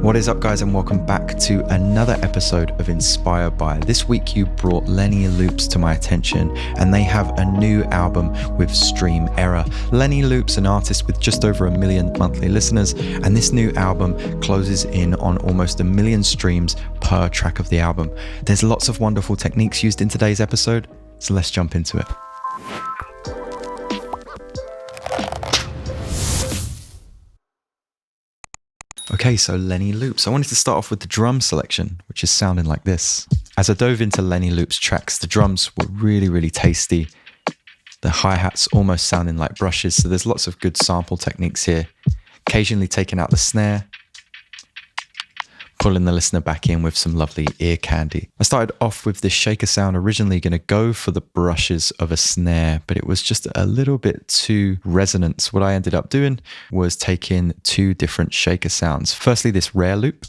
What is up, guys, and welcome back to another episode of Inspired By. This week you brought Lenny Loops to my attention, and they have a new album with Stream Error. Lenny Loops, an artist with just over 1 million monthly listeners, and this new album closes in on almost 1 million streams per track of the album. There's lots of wonderful techniques used in today's episode, so let's jump into it. Okay, so Lenny Loops. I wanted to start off with the drum selection, which is sounding like this. As I dove into Lenny Loops tracks, the drums were really tasty. The hi-hats almost sounding like brushes, so there's lots of good sample techniques here. Occasionally taking out the snare, pulling the listener back in with some lovely ear candy. I started off with this shaker sound, originally going to go for the brushes of a snare, but it was just a little bit too resonant. So what I ended up doing was taking 2 different shaker sounds. Firstly, this rare loop.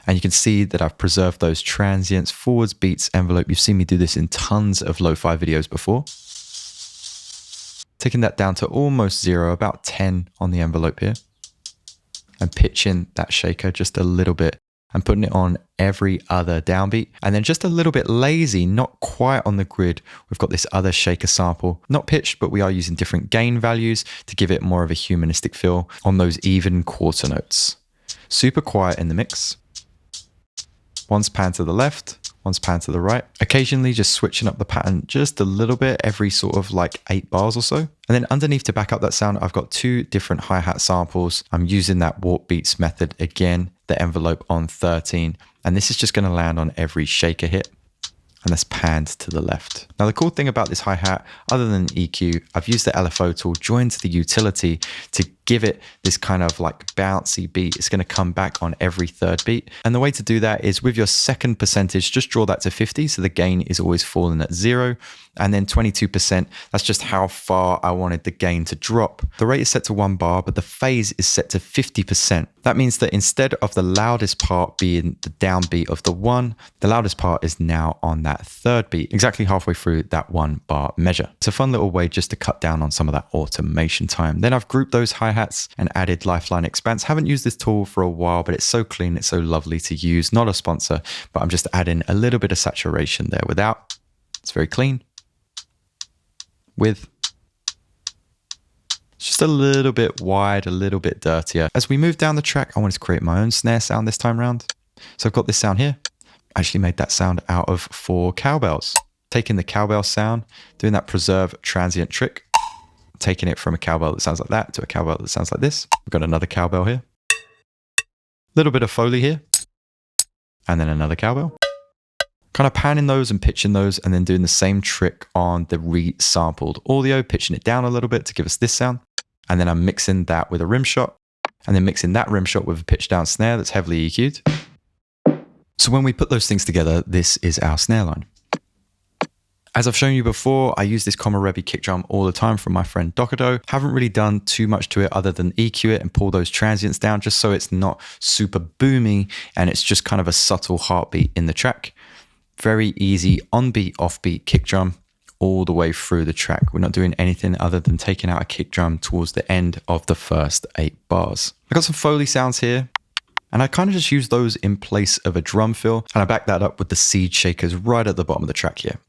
And you can see that I've preserved those transients, forwards, beats, envelope. You've seen me do this in tons of lo-fi videos before. Taking that down to almost 0, about 10 on the envelope here. And pitching that shaker just a little bit and putting it on every other downbeat. And then just a little bit lazy, not quite on the grid, we've got this other shaker sample, not pitched, but we are using different gain values to give it more of a humanistic feel on those even quarter notes. Super quiet in the mix. One's pan to the left, one's pan to the right. Occasionally just switching up the pattern just a little bit every sort of like 8 bars or so. And then underneath to back up that sound, I've got 2 different hi-hat samples. I'm using that warp beats method again, the envelope on 13. And this is just going to land on every shaker hit. And that's panned to the left. Now, the cool thing about this hi-hat, other than EQ, I've used the LFO tool joined to the utility to give it this kind of like bouncy beat. It's going to come back on every 3rd beat. And the way to do that is with your second percentage, just draw that to 50. So the gain is always falling at 0. And then 22%, that's just how far I wanted the gain to drop. The rate is set to 1 bar, but the phase is set to 50%. That means that instead of the loudest part being the downbeat of the 1, the loudest part is now on that 3rd beat, exactly halfway through that 1 bar measure. It's a fun little way just to cut down on some of that automation time. Then I've grouped those hi-hats and added Lifeline Expanse. Haven't used this tool for a while, but it's so clean, it's so lovely to use. Not a sponsor, but I'm just adding a little bit of saturation there without. It's very clean. With just a little bit wide, a little bit dirtier. As we move down the track, I wanted to create my own snare sound this time around. So I've got this sound here. I actually made that sound out of 4 cowbells. Taking the cowbell sound, doing that preserve transient trick, taking it from a cowbell that sounds like that to a cowbell that sounds like this. We've got another cowbell here. Little bit of Foley here. And then another cowbell. Kind of panning those and pitching those, and then doing the same trick on the re-sampled audio, pitching it down a little bit to give us this sound. And then I'm mixing that with a rim shot, and then mixing that rim shot with a pitch down snare that's heavily EQ'd. So when we put those things together, this is our snare line. As I've shown you before, I use this Comma Rebby kick drum all the time from my friend Docado. Haven't really done too much to it other than EQ it and pull those transients down just so it's not super boomy and it's just kind of a subtle heartbeat in the track. Very easy on-beat, off-beat kick drum all the way through the track. We're not doing anything other than taking out a kick drum towards the end of the first 8 bars. I got some Foley sounds here, and I kind of just use those in place of a drum fill, and I back that up with the seed shakers right at the bottom of the track here.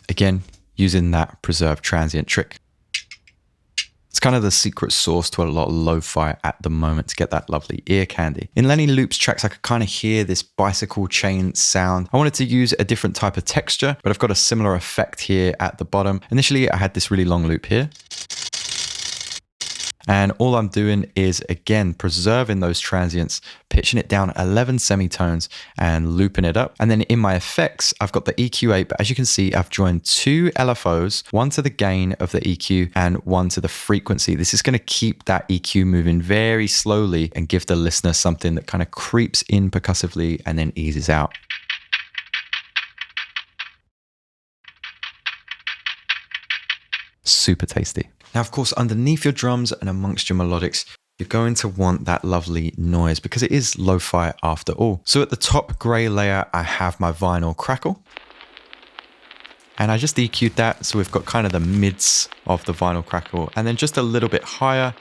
Again, using that preserve transient trick. It's kind of the secret sauce to a lot of lo-fi at the moment to get that lovely ear candy. In Lenny Loops tracks, I could kind of hear this bicycle chain sound. I wanted to use a different type of texture, but I've got a similar effect here at the bottom. Initially, I had this really long loop here. And all I'm doing is, again, preserving those transients, pitching it down 11 semitones and looping it up. And then in my effects, I've got the EQ8, but as you can see, I've joined 2 LFOs, one to the gain of the EQ and one to the frequency. This is going to keep that EQ moving very slowly and give the listener something that kind of creeps in percussively and then eases out. Super tasty. Now, of course, underneath your drums and amongst your melodics, you're going to want that lovely noise because it is lo-fi after all. So at the top gray layer, I have my vinyl crackle. And I just EQ'd that. So we've got kind of the mids of the vinyl crackle and then just a little bit higher,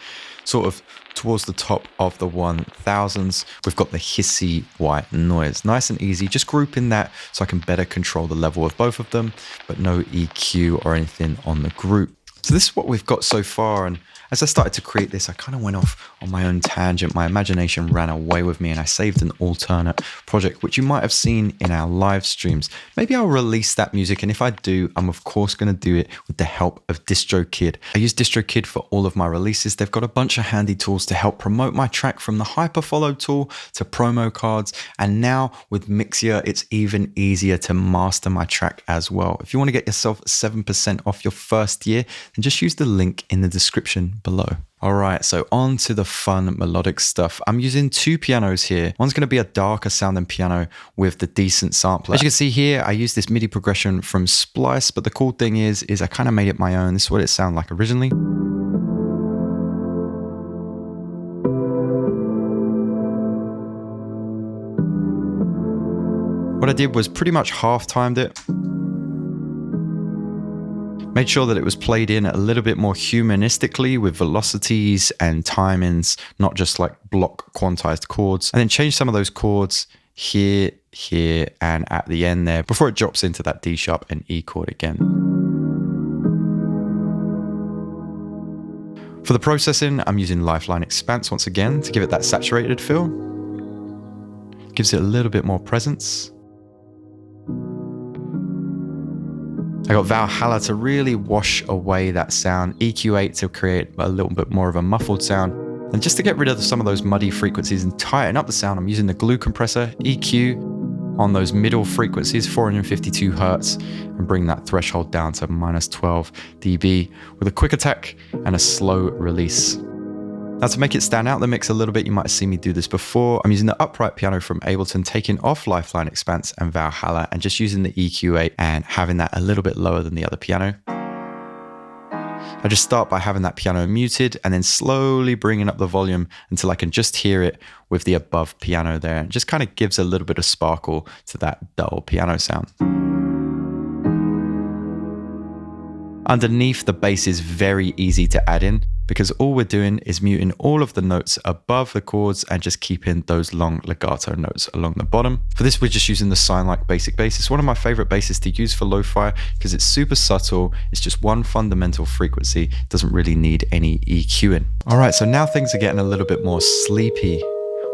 sort of towards the top of the 1000s, we've got the hissy white noise. Nice and easy, just grouping that so I can better control the level of both of them, but no EQ or anything on the group. So this is what we've got so far, and as I started to create this, I kind of went off on my own tangent. My imagination ran away with me and I saved an alternate project, which you might have seen in our live streams. Maybe I'll release that music, and if I do, I'm of course going to do it with the help of DistroKid. I use DistroKid for all of my releases. They've got a bunch of handy tools to help promote my track, from the hyperfollow tool to promo cards, and now with Mixer, it's even easier to master my track as well. If you want to get yourself 7% off your first year, then just use the link in the description below. All right, so on to the fun melodic stuff. I'm using two pianos here. One's going to be a darker sounding piano with the decent sampler. As you can see here, I use this MIDI progression from Splice, but the cool thing is I kind of made it my own. This is what it sounded like originally. What I did was pretty much half-timed it. Made sure that it was played in a little bit more humanistically with velocities and timings, not just like block quantized chords. And then change some of those chords here, here, and at the end there before it drops into that D sharp and E chord again. For the processing, I'm using Lifeline Expanse once again to give it that saturated feel. Gives it a little bit more presence. I got Valhalla to really wash away that sound, EQ8 to create a little bit more of a muffled sound, and just to get rid of some of those muddy frequencies and tighten up the sound, I'm using the glue compressor, EQ, on those middle frequencies, 452 Hertz, and bring that threshold down to -12 dB with a quick attack and a slow release. Now to make it stand out the mix a little bit, you might have seen me do this before. I'm using the upright piano from Ableton, taking off Lifeline Expanse and Valhalla and just using the EQ8 and having that a little bit lower than the other piano. I just start by having that piano muted and then slowly bringing up the volume until I can just hear it with the above piano there. It just kind of gives a little bit of sparkle to that dull piano sound. Underneath, the bass is very easy to add in because all we're doing is muting all of the notes above the chords and just keeping those long legato notes along the bottom. For this, we're just using the Sine-like basic bass. It's one of my favorite basses to use for lo-fi because it's super subtle. It's just one fundamental frequency. Doesn't really need any EQing. All right, so now things are getting a little bit more sleepy.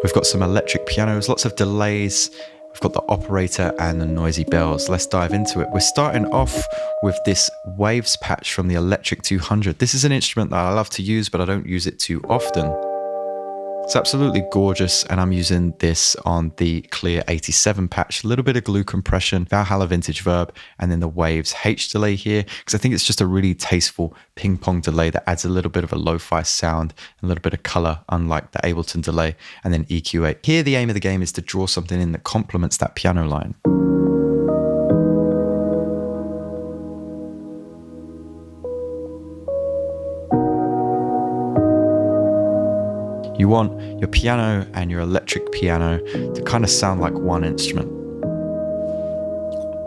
We've got some electric pianos, lots of delays. We've got the operator and the noisy bells. Let's dive into it. We're starting off with this waves patch from the Electric 200. This is an instrument that I love to use, but I don't use it too often. It's absolutely gorgeous, and I'm using this on the Clear 87 patch. A little bit of glue compression, Valhalla Vintage Verb, and then the Waves H delay here, because I think it's just a really tasteful ping pong delay that adds a little bit of a lo-fi sound, a little bit of color, unlike the Ableton delay, and then EQ8. Here, the aim of the game is to draw something in that complements that piano line. You want your piano and your electric piano to kind of sound like one instrument.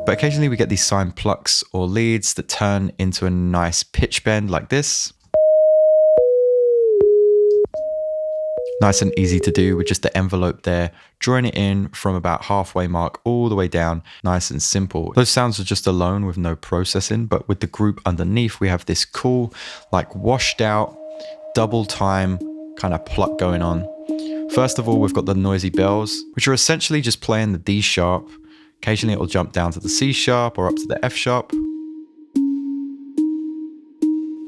But occasionally we get these sine plucks or leads that turn into a nice pitch bend like this. Nice and easy to do with just the envelope there, drawing it in from about halfway mark all the way down, nice and simple. Those sounds are just alone with no processing, but with the group underneath, we have this cool, like washed out, double time, kind of pluck going on. First of all, we've got the noisy bells, which are essentially just playing the D sharp. Occasionally it will jump down to the C sharp or up to the F sharp.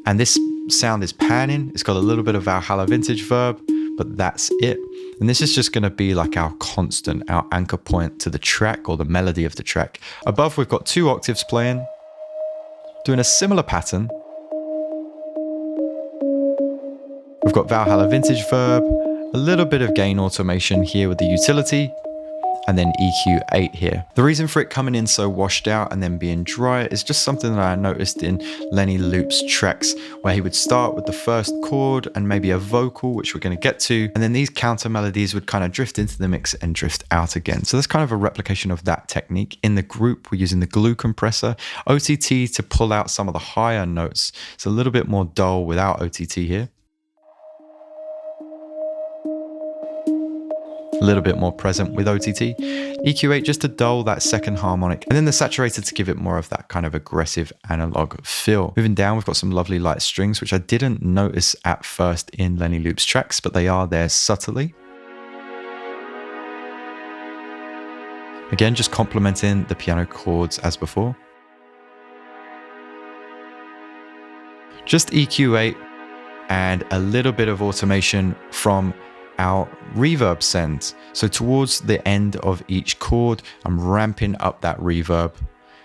And this sound is panning. It's got a little bit of Valhalla Vintage Verb, but that's it. And this is just going to be like our constant, our anchor point to the track or the melody of the track. Above, we've got 2 octaves playing, doing a similar pattern. We've got Valhalla Vintage Verb, a little bit of gain automation here with the utility, and then EQ8 here. The reason for it coming in so washed out and then being dry is just something that I noticed in Lenny Loop's tracks, where he would start with the first chord and maybe a vocal, which we're going to get to, and then these counter melodies would kind of drift into the mix and drift out again. So that's kind of a replication of that technique. In the group, we're using the glue compressor, OTT to pull out some of the higher notes. It's a little bit more dull without OTT here. a little bit more present with OTT. EQ8 just to dull that second harmonic, and then the saturator to give it more of that kind of aggressive analog feel. Moving down, we've got some lovely light strings, which I didn't notice at first in Lenny Loop's tracks, but they are there subtly. Again, just complementing the piano chords as before. Just EQ8 and a little bit of automation from our reverb send. So towards the end of each chord, I'm ramping up that reverb,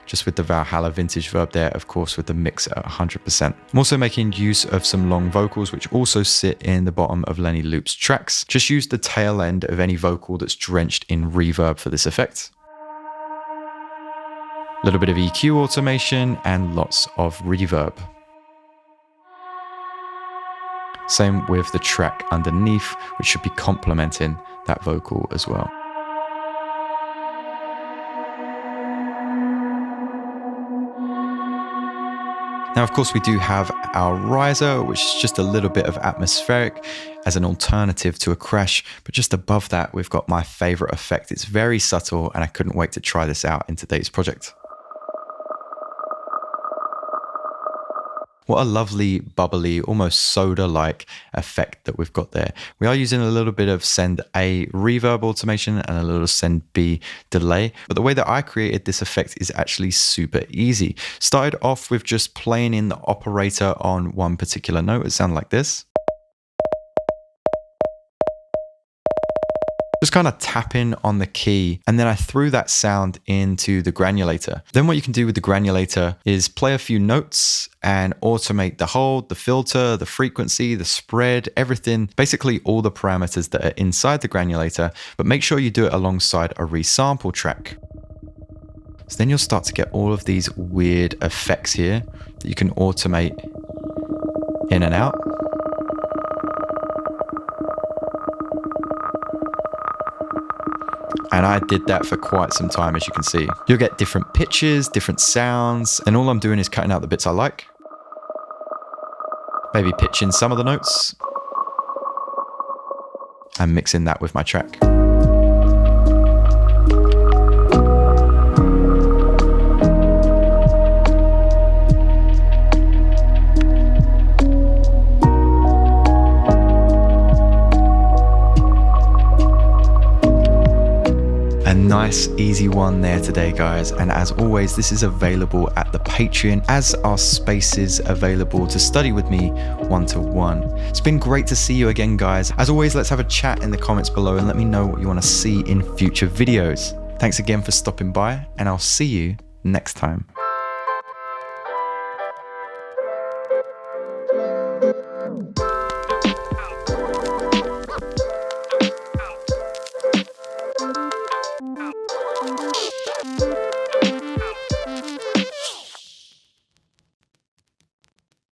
just with the Valhalla vintage verb there, of course, with the mix at 100%. I'm also making use of some long vocals, which also sit in the bottom of Lenny Loop's tracks. Just use the tail end of any vocal that's drenched in reverb for this effect. A little bit of EQ automation and lots of reverb. Same with the track underneath, which should be complementing that vocal as well. Now, of course, we do have our riser, which is just a little bit of atmospheric as an alternative to a crash. But just above that, we've got my favorite effect. It's very subtle, and I couldn't wait to try this out in today's project. What a lovely, bubbly, almost soda-like effect that we've got there. We are using a little bit of send A reverb automation and a little send B delay. But the way that I created this effect is actually super easy. Started off with just playing in the operator on one particular note. It sounded like this. Just kind of tapping on the key, and then I threw that sound into the granulator. Then what you can do with the granulator is play a few notes and automate the hold, the filter, the frequency, the spread, everything, basically all the parameters that are inside the granulator, but make sure you do it alongside a resample track. So then you'll start to get all of these weird effects here that you can automate in and out. And I did that for quite some time, as you can see. You'll get different pitches, different sounds, and all I'm doing is cutting out the bits I like. Maybe pitching some of the notes and mixing that with my track. A nice easy one there today, guys, and as always, this is available at the Patreon, as are spaces available to study with me one-to-one. It's been great to see you again, guys. As always, let's have a chat in the comments below and let me know what you want to see in future videos. Thanks again for stopping by, and I'll see you next time.